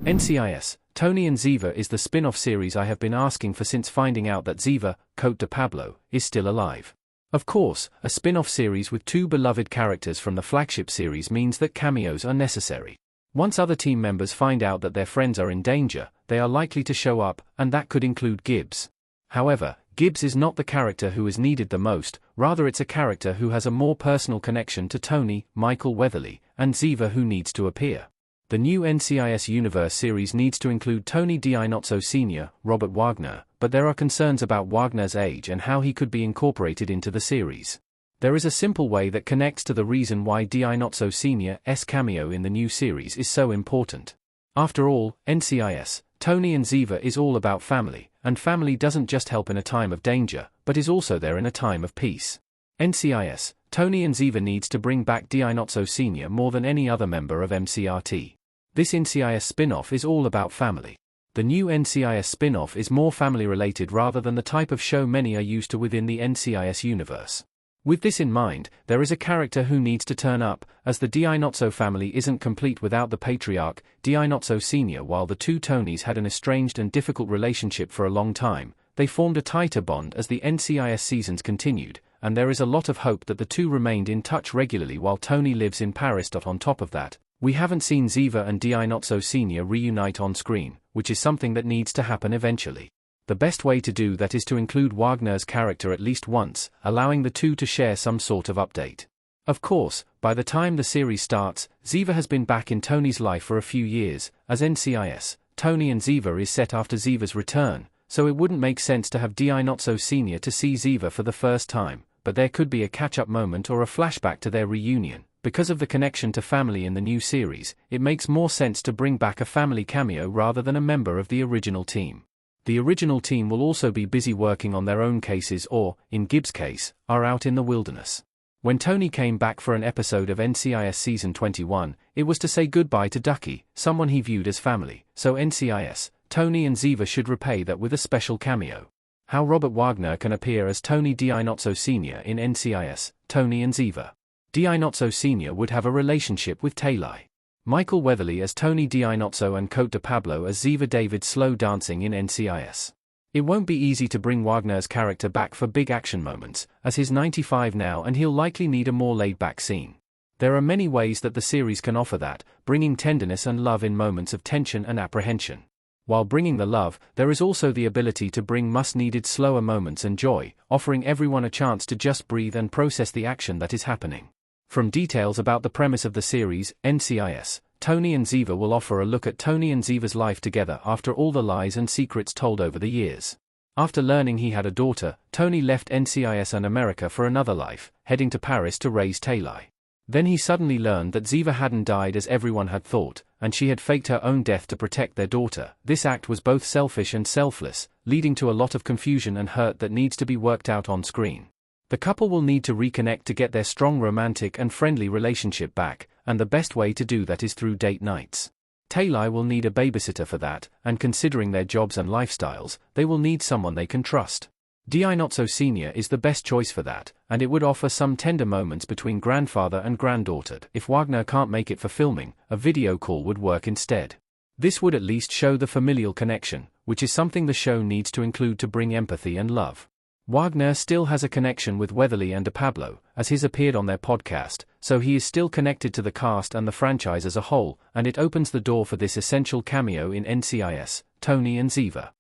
NCIS, Tony and Ziva is the spin-off series I have been asking for since finding out that Ziva, Cote de Pablo, is still alive. Of course, a spin-off series with two beloved characters from the flagship series means that cameos are necessary. Once other team members find out that their friends are in danger, they are likely to show up, and that could include Gibbs. However, Gibbs is not the character who is needed the most, rather it's a character who has a more personal connection to Tony, Michael Weatherly, and Ziva who needs to appear. The new NCIS Universe series needs to include Tony Not-So Sr., Robert Wagner, but there are concerns about Wagner's age and how he could be incorporated into the series. There is a simple way that connects to the reason why Not-So Sr.'s cameo in the new series is so important. After all, NCIS, Tony and Ziva is all about family, and family doesn't just help in a time of danger, but is also there in a time of peace. NCIS, Tony and Ziva needs to bring back Not-So Sr. more than any other member of MCRT. This NCIS spin-off is all about family. The new NCIS spin-off is more family-related rather than the type of show many are used to within the NCIS universe. With this in mind, there is a character who needs to turn up, as the Not-So family isn't complete without the patriarch, Not-So Sr. While the two Tonys had an estranged and difficult relationship for a long time, they formed a tighter bond as the NCIS seasons continued, and there is a lot of hope that the two remained in touch regularly while Tony lives in Paris. On top of that, we haven't seen Ziva and Not-So Sr. reunite on screen, which is something that needs to happen eventually. The best way to do that is to include Wagner's character at least once, allowing the two to share some sort of update. Of course, by the time the series starts, Ziva has been back in Tony's life for a few years, as NCIS, Tony and Ziva is set after Ziva's return, so it wouldn't make sense to have Not-So Sr. to see Ziva for the first time, but there could be a catch-up moment or a flashback to their reunion. Because of the connection to family in the new series, it makes more sense to bring back a family cameo rather than a member of the original team. The original team will also be busy working on their own cases or, in Gibbs' case, are out in the wilderness. When Tony came back for an episode of NCIS Season 21, it was to say goodbye to Ducky, someone he viewed as family, so NCIS, Tony and Ziva should repay that with a special cameo. How Robert Wagner can appear as Tony Not-So Sr. in NCIS, Tony and Ziva. Not-So Sr. would have a relationship with Taylor. Michael Weatherly as Tony Not-So and Cote de Pablo as Ziva David slow dancing in NCIS. It won't be easy to bring Wagner's character back for big action moments, as he's 95 now and he'll likely need a more laid-back scene. There are many ways that the series can offer that, bringing tenderness and love in moments of tension and apprehension. While bringing the love, there is also the ability to bring much-needed slower moments and joy, offering everyone a chance to just breathe and process the action that is happening. From details about the premise of the series, NCIS, Tony and Ziva will offer a look at Tony and Ziva's life together after all the lies and secrets told over the years. After learning he had a daughter, Tony left NCIS and America for another life, heading to Paris to raise Taylor. Then he suddenly learned that Ziva hadn't died as everyone had thought, and she had faked her own death to protect their daughter. This act was both selfish and selfless, leading to a lot of confusion and hurt that needs to be worked out on screen. The couple will need to reconnect to get their strong romantic and friendly relationship back, and the best way to do that is through date nights. Taylor will need a babysitter for that, and considering their jobs and lifestyles, they will need someone they can trust. Not-So Sr. is the best choice for that, and it would offer some tender moments between grandfather and granddaughter. If Wagner can't make it for filming, a video call would work instead. This would at least show the familial connection, which is something the show needs to include to bring empathy and love. Wagner still has a connection with Weatherly and de Pablo, as he's appeared on their podcast, so he is still connected to the cast and the franchise as a whole, and it opens the door for this essential cameo in NCIS, Tony and Ziva.